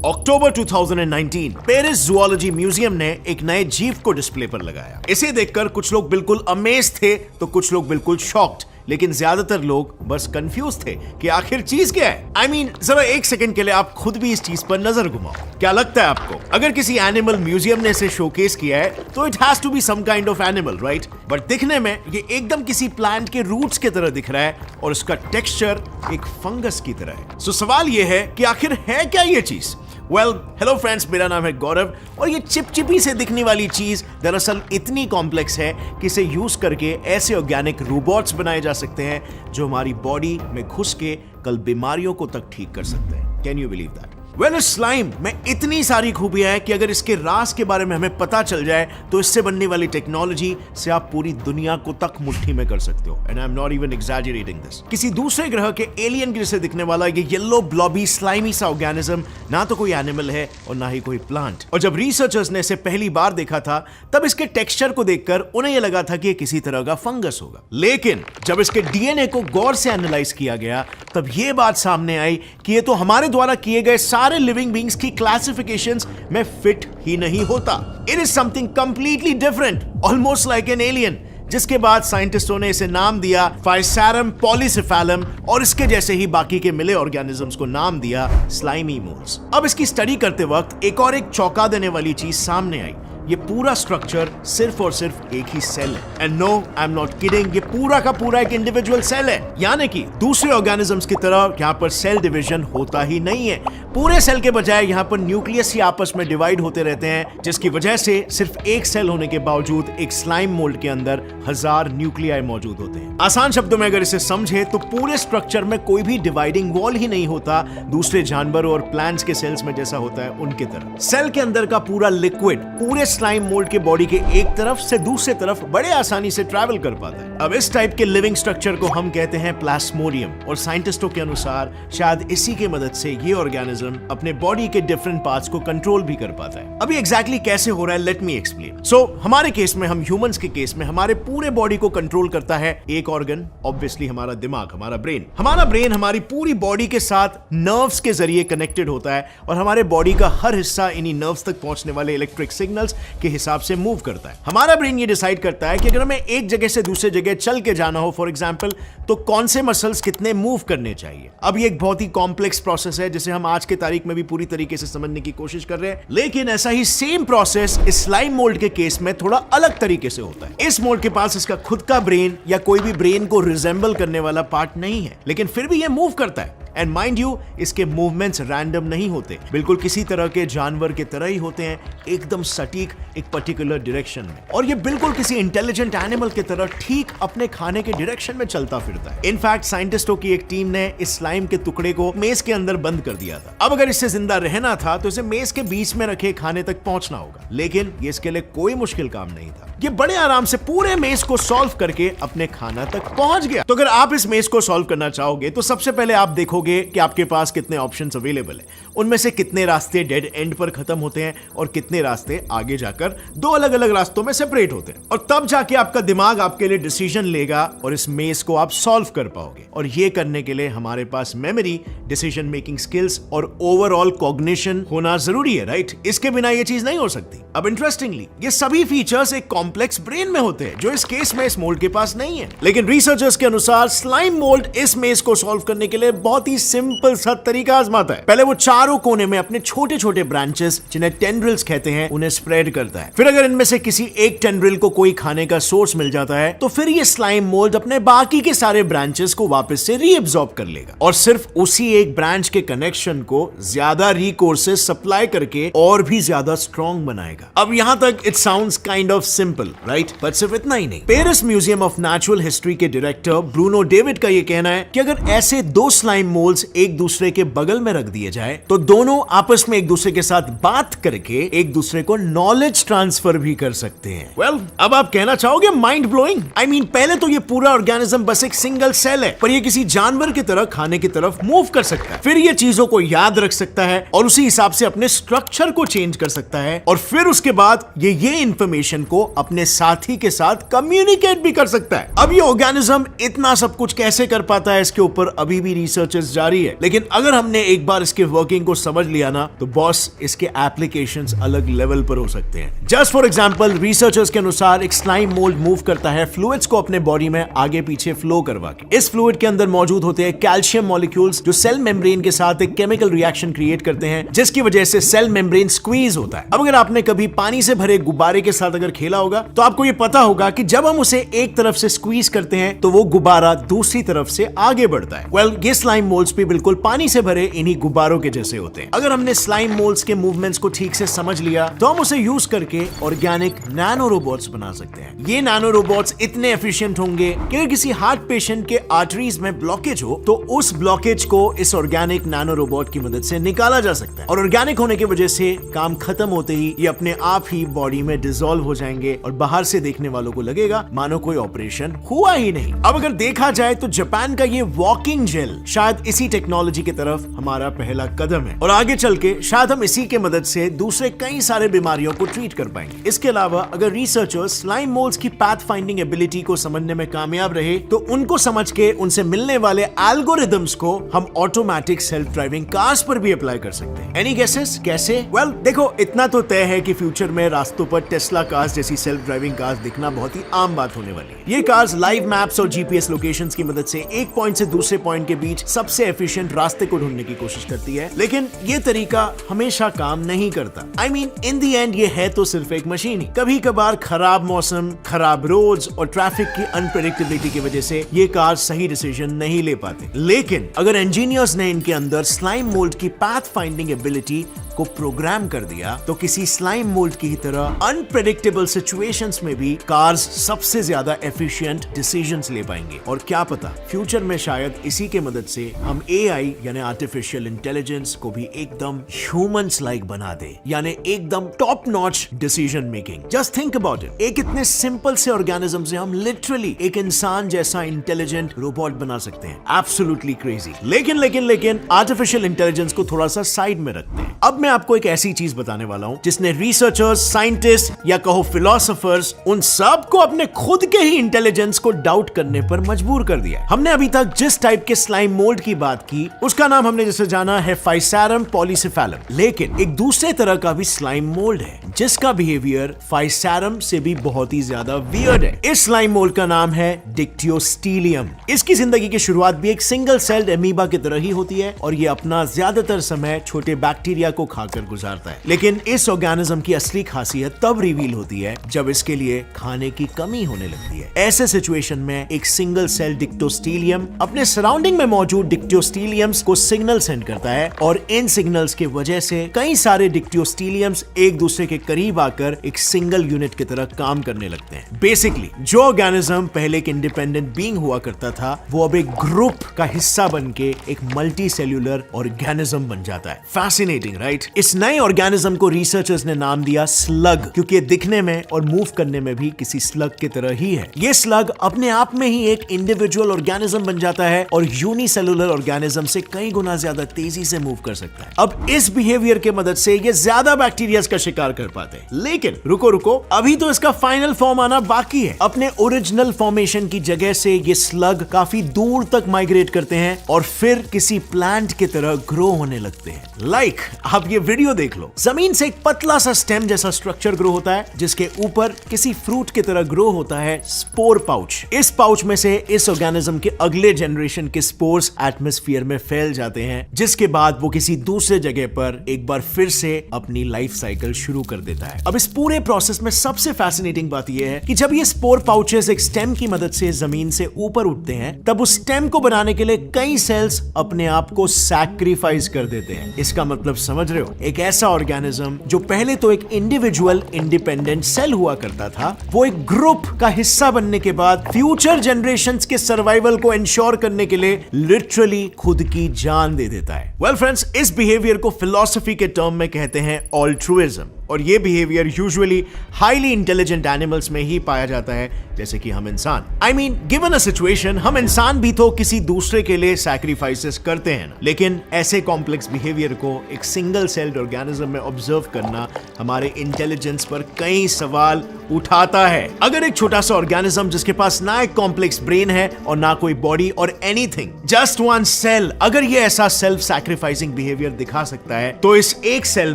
अक्टूबर 2019 Paris zoology museum ने एक नए जीव को डिस्प्ले पर लगाया। इसे देखकर कुछ लोग बिल्कुल अमेज थे तो कुछ लोग बिल्कुल शॉक्ड, लेकिन ज्यादातर लोग बस कंफ्यूज थे कि आखिर चीज क्या है। I mean, जरा एक सेकंड के लिए आप खुद भी इस चीज पर नजर घुमाओ। क्या लगता है आपको, अगर किसी एनिमल म्यूजियम ने इसे शोकेस किया है तो it has to be some kind of animal, right? But दिखने में ये एकदम किसी प्लांट के रूट्स की तरह दिख रहा है और उसका टेक्सचर एक फंगस की तरह है। सो सवाल ये है कि आखिर है क्या ये चीज? वेल, हेलो फ्रेंड्स, मेरा नाम है गौरव और ये चिपचिपी से दिखने वाली चीज दरअसल इतनी कॉम्प्लेक्स है कि इसे यूज करके ऐसे ऑर्गेनिक रोबोट्स बनाए जा सकते हैं जो हमारी बॉडी में घुस के कल बीमारियों को तक ठीक कर सकते हैं। Can you believe that? Well, इस स्लाइम में इतनी सारी खूबियां हैं कि अगर इसके राज के बारे में हमें पता चल जाए तो इससे बनने वाली टेक्नोलॉजी से आप पूरी दुनिया को तक मुट्ठी में कर सकते हो। And I am not even exaggerating this. किसी दूसरे ग्रह के एलियन के जैसे दिखने वाला ये येलो ब्लॉबी स्लाइमी सा ऑर्गेनिज्म ना तो कोई एनिमल है और ना ही कोई प्लांट। और जब रिसर्चर्स ने इसे पहली बार देखा था तब इसके टेक्सचर को देखकर उन्हें यह लगा था कि ये किसी तरह का फंगस होगा, लेकिन जब इसके डीएनए को गौर से एनालाइज किया गया तब यह बात सामने आई कि ये तो हमारे द्वारा किए गए सारे लिविंग बींग्स की क्लासिफिकेशंस में फिट ही नहीं होता। It is something completely different, almost like an alien, जिसके बाद साइंटिस्टों ने इसे नाम दिया फाइसेरम पॉलीसेफेलम और इसके जैसे ही बाकी के मिले ऑर्गेनिजम्स को नाम दिया स्लाइमी मोल्स। अब इसकी स्टडी करते वक्त एक चौंका देने वाली चीज सामने आई। ये पूरा स्ट्रक्चर सिर्फ और सिर्फ एक ही सेल है। And no, I am not kidding, ये पूरा का पूरा एक इंडिविजुअल सेल है। यानी कि दूसरे ऑर्गेनिजम्स की तरह यहाँ पर सेल डिवीजन होता ही नहीं है। पूरे सेल के बजाय यहाँ पर न्यूक्लियस ही आपस में डिवाइड होते रहते हैं, जिसकी वजह से सिर्फ एक सेल होने के बावजूद एक स्लाइम मोल्ड के अंदर 1000 न्यूक्लियाई मौजूद होते हैं। आसान शब्दों में अगर इसे समझे तो पूरे स्ट्रक्चर में कोई भी डिवाइडिंग वॉल ही नहीं होता, दूसरे जानवरों और प्लांट्स के सेल्स में जैसा होता है उनकी तरह। सेल के अंदर का पूरा लिक्विड पूरे स्लाइम मोल्ड के बॉडी के एक तरफ से दूसरे तरफ बड़े आसानी से ट्रैवल कर पाता है। अब इस टाइप के लिविंग स्ट्रक्चर को हम कहते हैं प्लाज्मोडियम और साइंटिस्टों के अनुसार शायद इसी की मदद से ये ऑर्गेनिज्म अपने बॉडी के डिफरेंट पार्ट्स को कंट्रोल भी कर पाता है। अभी एग्जैक्टली कैसे हो रहा है, लेट मी एक्सप्लेन। सो हमारे केस में, हम ह्यूमंस के केस में, हमारे पूरे बॉडी को कंट्रोल करता है एक ऑर्गन, ऑब्वियसली हमारा दिमाग, हमारा ब्रेन। हमारा ब्रेन हमारी पूरी बॉडी के साथ नर्व्स के जरिए कनेक्टेड होता है और हमारे बॉडी का हर हिस्सा इन्हीं नर्व्स तक पहुंचने वाले इलेक्ट्रिक सिग्नल्स के हिसाब से मूव करता है। हमारा ब्रेन ये डिसाइड करता है कि अगर हमें एक जगह से दूसरे जगह चल के जाना हो, फॉर एग्जांपल, तो कौन से मसल्स कितने मूव करने चाहिए। अब ये एक बहुत ही कॉम्प्लेक्स प्रोसेस है जिसे हम आज के तारीख में भी पूरी तरीके से समझने की कोशिश कर रहे हैं, लेकिन ऐसा ही सेम प्रोसेस इस स्लाइम मोल्ड के केस में थोड़ा अलग तरीके से होता है। इस मोल्ड के पास इसका खुद का ब्रेन या कोई भी ब्रेन को रिजेंबल करने वाला पार्ट नहीं है, लेकिन फिर भी ये मूव करता है। एंड माइंड यू, इसके मूवमेंट्स रैंडम नहीं होते, बिल्कुल किसी तरह के जानवर के तरह ही होते हैं, एकदम सटीक एक पर्टिकुलर डायरेक्शन में। और ये बिल्कुल किसी इंटेलिजेंट एनिमल की तरह ठीक अपने खाने के डायरेक्शन में चलता फिरता है। इनफैक्ट साइंटिस्टों की एक टीम ने इस स्लाइम के टुकड़े को मेज के अंदर बंद कर दिया था। अब अगर इससे जिंदा रहना था तो इसे मेज के बीच में रखे खाने तक पहुंचना होगा, लेकिन ये इसके लिए कोई मुश्किल काम नहीं था। ये बड़े आराम से पूरे मेज को सॉल्व करके अपने खाना तक पहुंच गया। तो अगर आप इस मेज को सॉल्व करना चाहोगे तो सबसे पहले आप देखोगे कि आपके पास कितने ऑप्शंस अवेलेबल हैं, उनमें से कितने रास्ते डेड एंड पर खत्म होते हैं और कितने रास्ते आगे जाकर दो अलग अलग रास्तों में सेपरेट होते हैं। और तब जाके आपका दिमाग आपके लिए डिसीजन लेगा और इस मेज को आप सॉल्व कर पाओगे। और ये करने के लिए हमारे पास मेमोरी, डिसीजन मेकिंग स्किल्स और ओवरऑल कॉग्निशन होना जरूरी है, राइट? इसके बिना ये चीज नहीं हो सकती। अब इंटरेस्टिंगली, ये सभी फीचर्स एक कॉम्प्लेक्स ब्रेन में होते हैं जो इस केस में इस मोल्ड के पास नहीं है। लेकिन रिसर्चर्स के अनुसार स्लाइम मोल्ड इस मेज को सॉल्व करने के लिए बहुत ही सिंपल सा तरीका आजमाता है। पहले वो चारों कोने में अपने छोटे छोटे ब्रांचेस, जिन्हें टेंड्रिल्स कहते हैं, उन्हें स्प्रेड करता है। फिर अगर इनमें से किसी एक टेंड्रिल को कोई खाने का सोर्स मिल जाता है तो फिर ये स्लाइम मोल्ड अपने बाकी के सारे ब्रांचेस को वापस से रीअब्सॉर्ब कर लेगा और सिर्फ उसी एक ब्रांच के कनेक्शन को ज्यादा रिकोर्सेस सप्लाई करके और भी ज्यादा स्ट्रॉन्ग बनाएगा। अब यहां तक it sounds kind of simple, right? But सिर्फ इतना ही नहीं। Paris museum of natural history के डायरेक्टर ब्रूनो डेविड का यह कहना है कि अगर ऐसे दो स्लाइम मोल्ड्स एक दूसरे के बगल में रख दिए जाए तो दोनों आपस में एक दूसरे के साथ बात करके एक दूसरे को नॉलेज ट्रांसफर भी कर सकते हैं। वेल, अब आप कहना चाहोगे माइंड ब्लोइंग। आई मीन, पहले तो ये पूरा ऑर्गेनिज्म बस एक सिंगल सेल है, पर ये किसी जानवर की तरह खाने की तरफ मूव कर सकता है, फिर ये चीजों को याद रख सकता है और उसी हिसाब से अपने स्ट्रक्चर को चेंज कर सकता है और फिर उसके बाद ये इंफॉर्मेशन को अपने साथी के साथ कम्युनिकेट भी कर सकता है। अब ये ऑर्गेनिज्म इतना सब कुछ कैसे कर पाता है, इसके ऊपर अभी भी रिसर्चर्स जारी है, लेकिन अगर हमने एक बार इसके वर्किंग को समझ लिया ना, तो बॉस इसके एप्लीकेशंस अलग लेवल पर हो सकते हैं। जस्ट फॉर एग्जांपल, रिसर्चर्स के अनुसार एक स्लाइम मोल्ड मूव करता है फ्लूइड्स को अपने बॉडी में आगे पीछे फ्लो करवा के। इस फ्लूइड के अंदर मौजूद होते हैं कैल्शियम मॉलिक्यूल्स जो सेल मेम्ब्रेन के साथ एक केमिकल रिएक्शन क्रिएट करते हैं, जिसकी वजह से सेल मेम्ब्रेन स्क्वीज होता है। अब अगर आपने कभी पानी से भरे गुब्बारे के साथ अगर खेला होगा तो आपको ये पता होगा कि जब हम उसे एक तरफ से स्क्वीज करते हैं तो वो गुब्बारा दूसरी तरफ से आगे बढ़ता है। वेल, ये स्लाइम मोल्ड्स भी बिल्कुल पानी से भरे इन्हीं गुब्बारों के जैसे होते हैं। अगर हमने स्लाइम मोल्ड्स के मूवमेंट्स को ठीक से समझ लिया तो हम उसे यूज करके ऑर्गेनिक नैनो रोबोट्स बना सकते हैं। ये नैनो रोबोट्स इतने एफिशिएंट होंगे कि अगर किसी हार्ट पेशेंट के आर्टरीज में ब्लॉकेज हो तो उस ब्लॉकेज को इस ऑर्गेनिक नैनो रोबोट की मदद से निकाला जा सकता है, और ऑर्गेनिक होने की वजह से काम खत्म होते ही ये अपने आप ही बॉडी में डिसॉल्व हो जाएंगे और बाहर से देखने वालों को लगेगा मानो कोई ऑपरेशन हुआ ही नहीं। अब अगर देखा जाए तो जापान का ये वॉकिंग जेल शायद इसी टेक्नोलॉजी की तरफ हमारा पहला कदम है, और आगे चल के शायद हम इसी के मदद से दूसरे कई सारे बीमारियों को ट्रीट कर पाएंगे। इसके अलावा अगर रिसर्चर्स स्लाइम मोल्ड्स की पैथ फाइंडिंग एबिलिटी को समझने में कामयाब रहे तो उनको समझ के उनसे मिलने वाले एल्गोरिदम्स को हम ऑटोमेटिक सेल्फ ड्राइविंग कार्स पर भी अप्लाई कर सकते हैं। एनी गेसेस कैसे? वेल, देखो, इतना तो तय है कि फ्यूचर में रास्तों पर टेस्ला कार्स जैसी सेल्फ ड्राइविंग कार्स दिखना बहुत ही आम बात होने वाली है। ये कार्स लाइव मैप्स और जीपीएस लोकेशंस की मदद से एक पॉइंट से दूसरे पॉइंट के बीच सबसे एफिशिएंट रास्ते को ढूंढने की कोशिश करती है, लेकिन ये तरीका हमेशा काम नहीं करता। I mean, in the and ये है तो सिर्फ एक मशीन ही। कभी कभार खराब मौसम, खराब रोड्स और ट्रैफिक की अनप्रेडिक्टेबिलिटी की वजह से ये कार सही डिसीजन नहीं ले पाते। लेकिन अगर इंजीनियर्स ने इनके अंदर स्लाइम मोल्ड की पैथ फाइंडिंग एबिलिटी को प्रोग्राम कर दिया तो किसी स्लाइम मोल्ड की तरह अनप्रेडिक्टेबल सिचुएशंस में भी कार्स सबसे ज्यादा एफिशिएंट डिसीजंस ले पाएंगे। और क्या पता, फ्यूचर में शायद इसी के मदद से हम एआई यानी आर्टिफिशियल इंटेलिजेंस को भी एकदम ह्यूमंस लाइक बना दे, यानी एकदम top notch decision making. Just think about it, एक इतने सिंपल से ऑर्गेनिज्म से हम लिटरली एक इंसान जैसा इंटेलिजेंट रोबोट बना सकते हैं। Absolutely crazy. लेकिन आर्टिफिशियल इंटेलिजेंस को थोड़ा सा साइड में रखते हैं। अब मैं आपको एक ऐसी चीज बताने वाला हूं जिसने रिसर्चर्स, साइंटिस्ट या कहो फिलोसोफर्स, उन सब को अपने खुद के ही इंटेलिजेंस को डाउट करने पर मजबूर कर दिया। हमने अभी तक जिस टाइप के स्लाइम मोल्ड की बात की उसका नाम हमने जैसे जाना है फाइसेरम पॉलीसेफेलम, लेकिन एक दूसरे तरह का भी स्लाइम मोल्ड है जिसका बिहेवियर फाइसेरम से भी बहुत ही ज्यादा वियर्ड है। इस स्लाइम मोल्ड का नाम है डिक्टियोस्टीलियम। इसकी जिंदगी की शुरुआत भी एक सिंगल सेल्ड एमीबा की तरह ही होती है और ये अपना ज्यादातर समय छोटे बैक्टीरिया को खाकर गुजारता है। लेकिन इस ऑर्गेनिज्म की असली खासियत तब रिवील होती है जब इसके लिए खाने की कमी होने लगती है। ऐसे सिचुएशन में एक सिंगल सेल डिक्टियोस्टीलियम अपने सराउंडिंग में मौजूद डिक्टियोस्टीलियम्स को सिग्नल सेंड करता है और इन सिग्नल्स की वजह से कई सारे डिक्टियोस्टीलियम्स एक दूसरे के करीब आकर एक सिंगल यूनिट की तरह काम करने लगते हैं। बेसिकली जो ऑर्गेनिज्म पहले एक इंडिपेंडेंट बीइंग हुआ करता था वो अब एक ग्रुप का हिस्सा बन के एक मल्टी सेल्यूलर ऑर्गेनिज्म बन जाता है। Fascinating, right? इस नए ऑर्गेनिज्म को रिसर्चर्स ने नाम दिया स्लग, क्योंकि ये दिखने में और मूव करने में भी किसी स्लग की तरह ही है। ये स्लग अपने आप में ही एक इंडिविजुअल ऑर्गेनिज्म बन जाता है और यूनिसेलुलर ऑर्गेनिज्म से कई गुना ज्यादा तेजी से मूव कर सकता है। अब इस बिहेवियर के मदद से ये ज्यादा बैक्टीरिया का शिकार कर पाते हैं। लेकिन रुको, अभी तो इसका फाइनल फॉर्म आना बाकी है। अपने ओरिजिनल फॉर्मेशन की जगह से ये स्लग काफी दूर तक माइग्रेट करते हैं और फिर किसी प्लांट की तरह ग्रो होने लगते हैं। लाइक आप ये वीडियो देख लो, जमीन से एक पतला सा स्टेम जैसा स्ट्रक्चर ग्रो होता है जिसके ऊपर किसी फ्रूट की तरह ग्रो होता है स्पोर पाउच। इस पाउच में से इस ऑर्गेनिज्म के अगले जनरेशन के स्पोर्स एटमॉस्फेयर में फैल जाते हैं, जिसके बाद वो किसी दूसरे जगह पर एक बार फिर से अपनी लाइफ साइकिल शुरू कर देता है। अब इस पूरे प्रोसेस में सबसे फैसिनेटिंग बात यह है कि जब ये स्पोर पाउचेस एक स्टेम की मदद से जमीन से ऊपर उठते हैं तब उस स्टेम को बनाने के लिए कई सेल्स अपने आप को सैक्रिफाइस कर देते हैं। इसका मतलब समझ रहे हो, एक ऐसा ऑर्गेनिज्म जो पहले तो एक इंडिविजुअल इंडिपेंडेंट सेल हुआ करता था, वो एक ग्रुप का हिस्सा बनने के बाद फ्यूचर जनरेशंस के सर्वाइवल को इंश्योर करने के लिए लिटरली खुद की जान दे देता है। वेल फ्रेंड्स, इस बिहेवियर को फिलॉसफी के टर्म में कहते हैं ऑल्ट्रुइज्म। और ये behaviour usually highly intelligent animals में ही पाया जाता है, जैसे कि हम इंसान। I mean given a situation, हम इंसान भी तो किसी दूसरे के लिए सैक्रिफाइसेस करते हैं ना, लेकिन ऐसे कॉम्प्लेक्स बिहेवियर को एक सिंगल सेल्ड ऑर्गेनिज्म में ऑब्जर्व करना हमारे इंटेलिजेंस पर कई सवाल उठाता है। अगर एक छोटा सा ऑर्गेनिज्म जिसके पास ना एक कॉम्प्लेक्स ब्रेन है और ना कोई बॉडी और एनीथिंग, जस्ट वन सेल, अगर ये ऐसा सेल्फ सैक्रिफाइसिंग बिहेवियर दिखा सकता है, तो इस एक सेल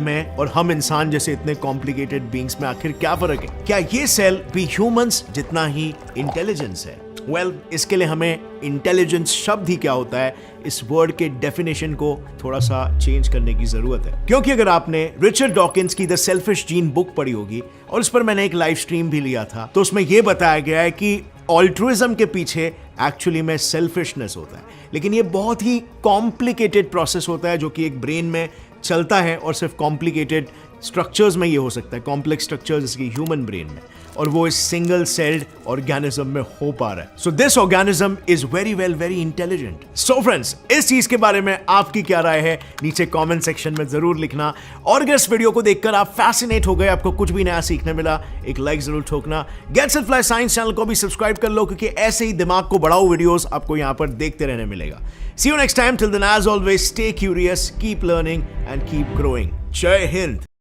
में और हम इंसान जैसे इतने कॉम्प्लिकेटेड बीइंग्स में आखिर क्या फर्क है? क्या ये सेल भी ह्यूमंस जितना ही इंटेलिजेंस है? वेल, इसके लिए हमें इंटेलिजेंस शब्द ही क्या होता है, इस वर्ड के डेफिनेशन को थोड़ा सा चेंज करने की जरूरत है। क्योंकि अगर आपने रिचर्ड डॉकिंस की द सेल्फिश जीन बुक पढ़ी होगी, और उस पर मैंने एक लाइव स्ट्रीम भी लिया था, तो उसमें यह बताया गया है कि ऑल्ट्रुइज्म के पीछे एक्चुअली में सेल्फिशनेस होता है, लेकिन ये बहुत ही कॉम्प्लिकेटेड प्रोसेस होता है जो कि एक ब्रेन में चलता है, और सिर्फ कॉम्प्लिकेटेड स्ट्रक्चर्स में ये हो सकता है, कॉम्प्लेक्स स्ट्रक्चर्स जैसे कि ह्यूमन ब्रेन में, और वो इस सिंगल सेल्ड ऑर्गेनिज्म में हो पा रहा है। So this organism is very intelligent. So friends, इस चीज के बारे में आपकी क्या राय है, नीचे कमेंट सेक्शन में जरूर लिखना। और अगर इस वीडियो को देखकर आप फैसिनेट हो गए, आपको कुछ भी नया सीखने मिला, एक लाइक जरूर ठोकना। Gets and Fly Science channel को भी सब्सक्राइब कर लो, क्योंकि ऐसे ही दिमाग को बढ़ाओ वीडियोस आपको यहां पर देखते रहने मिलेगा। See you next time. Till then, as always, stay curious, keep learning, and keep growing. Jai Hind.